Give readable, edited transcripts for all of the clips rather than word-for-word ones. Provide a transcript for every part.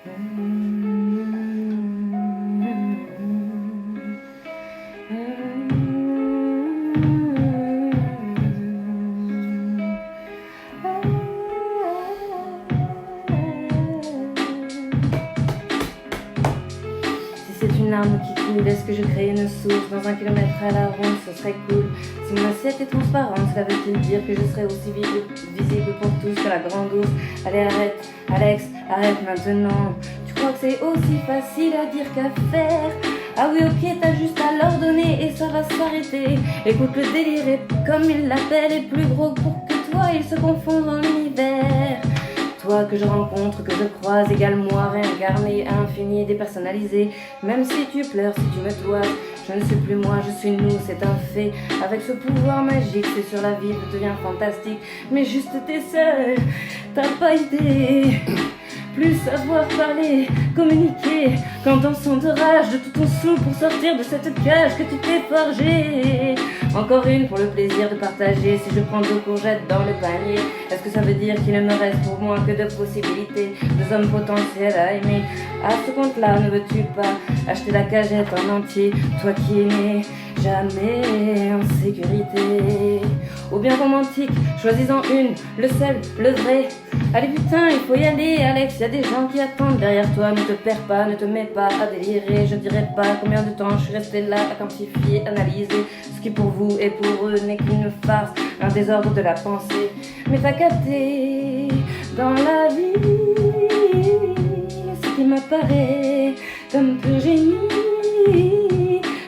C'est une larme qui coule, est-ce que je crée une source dans 1 kilomètre à la ronde, ce serait cool. Si mon assiette est transparente, cela veut-il dire que je serais aussi visible pour tous que la grande ours? Allez, arrête, Alex, arrête maintenant. Tu crois que c'est aussi facile à dire qu'à faire? Ah oui, ok, t'as juste à l'ordonner et ça va s'arrêter. Écoute, le délire est, comme il l'appelle, est plus gros pour que toi, il se confond dans l'univers. Toi que je rencontre, que je croise, égale moi, réincarné, infini, dépersonnalisé. Même si tu pleures, si tu me toises, je ne suis plus moi, je suis nous, c'est un fait. Avec ce pouvoir magique, c'est sur la vie, tout devient fantastique. Mais juste t'es seul, t'as pas idée. Plus savoir parler, communiquer, qu'en dansant de rage de tout ton sou pour sortir de cette cage que tu t'es forgée. Encore une pour le plaisir de partager. Si je prends 2 courgettes dans le panier, est-ce que ça veut dire qu'il ne me reste pour moi que de possibilités, 2 hommes potentiels à aimer? À ce compte-là, ne veux-tu pas acheter la cagette en entier, toi qui es né jamais en sécurité? Ou bien romantique, choisis-en une, le seul, le vrai. Allez putain, il faut y aller, Alex, y a des gens qui attendent derrière toi. Ne te perds pas, ne te mets pas à délirer. Je dirais pas combien de temps je suis restée là à quantifier, analyser ce qui pour vous et pour eux n'est qu'une farce, un désordre de la pensée. Mais t'as capté dans la vie ce qui m'apparaît comme peu génie.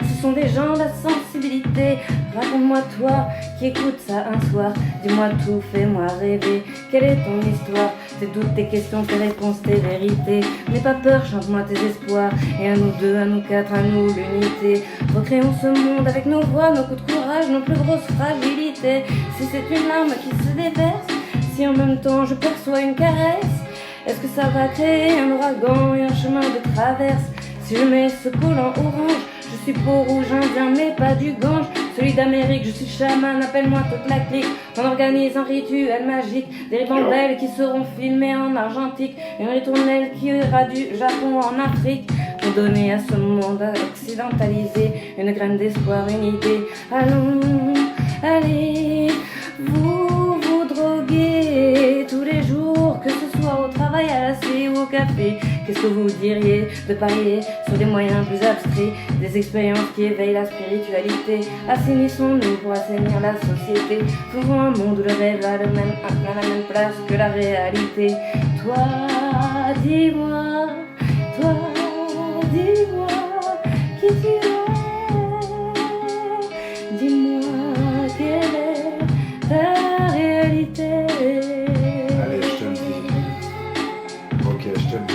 Ce sont des gens, la sensibilité. Raconte-moi toi qui écoutes ça un soir. Dis-moi tout, fais-moi rêver. Quelle est ton histoire? Tes doutes, tes questions, tes réponses, tes vérités. N'aie pas peur, chante-moi tes espoirs. Et à nous 2, à nous 4, à nous l'unité. Recréons ce monde avec nos voix, nos coups de courage, nos plus grosses fragilités. Si c'est une larme qui se déverse, si en même temps je perçois une caresse, est-ce que ça va créer un ouragan et un chemin de traverse? Si je mets ce collant orange, je suis peau rouge indien mais pas du Gange. Celui d'Amérique, je suis chaman, appelle-moi toute la clique. On organise un rituel magique, des ribambelles qui seront filmées en argentique, une ritournelle qui ira du Japon en Afrique, pour donner à ce monde occidentalisé une graine d'espoir, une idée. Allons, allez, vous vous droguez tous les jours, que ce soit au travail, à la scie ou au café. Qu'est-ce que vous diriez de parier sur des moyens plus abstraits, des expériences qui éveillent la spiritualité? Assainissons-nous pour assainir la société. Faisons un monde où le rêve a la même place que la réalité. Toi, dis-moi, qui tu es. Dis-moi quelle est ta réalité. Allez, je te le dis. Ok, je te le dis.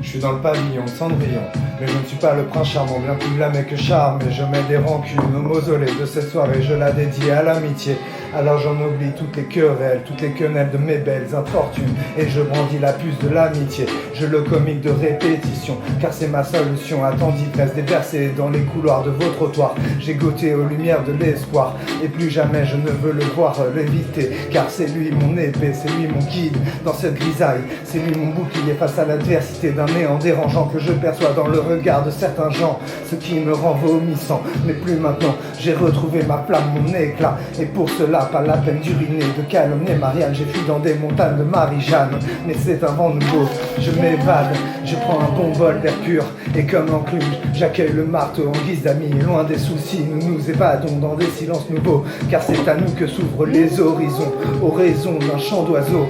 Je suis dans le pavillon Cendrillon, mais je ne suis pas le prince charmant, bien plus blâmé que charme. Et je mets des rancunes au mausolée de cette soirée, je la dédie à l'amitié. Alors j'en oublie toutes les querelles, toutes les quenelles de mes belles infortunes, et je brandis la puce de l'amitié. Je le comique de répétition, car c'est ma solution à tant d'ivresse déversée dans les couloirs de vos trottoirs. J'ai goûté aux lumières de l'espoir, et plus jamais je ne veux le voir l'éviter, car c'est lui mon épée, c'est lui mon guide dans cette grisaille, c'est lui mon bouclier face à l'adversité d'un néant dérangeant que je perçois dans le regard de certains gens, ce qui me rend vomissant. Mais plus maintenant, j'ai retrouvé ma flamme, mon éclat, et pour cela pas la peine d'uriner, de calomnier Marianne. J'ai fui dans des montagnes de Marie-Jeanne, mais c'est un vent nouveau, je m'évade, je prends un bon bol d'air pur, et comme l'enclume, j'accueille le marteau en guise d'ami. Loin des soucis, nous nous évadons dans des silences nouveaux, car c'est à nous que s'ouvrent les horizons, oraison d'un chant d'oiseau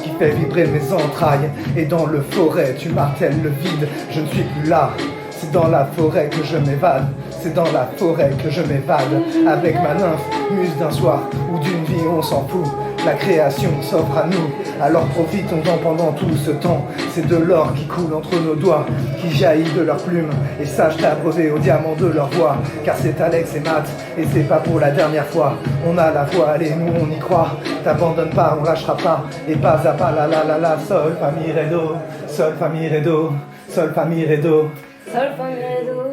qui fait vibrer mes entrailles. Et dans le forêt, tu martèles le vide, je ne suis plus là. C'est dans la forêt que je m'évade, c'est dans la forêt que je m'évade. Avec ma nymphe, muse d'un soir ou d'une vie, on s'en fout. La création s'offre à nous, alors profitons-en pendant tout ce temps. C'est de l'or qui coule entre nos doigts, qui jaillit de leurs plumes, et sache t'abreuver au diamant de leur voix. Car c'est Alex et Matt, et c'est pas pour la dernière fois. On a la foi, allez, nous on y croit. T'abandonne pas, on lâchera pas, et pas à pas, la, sol, fa, mi, ré, do. Sol, fa, mi, ré, do. Sol, fa, mi, ré, do. Sol, fa, mi, ré, do.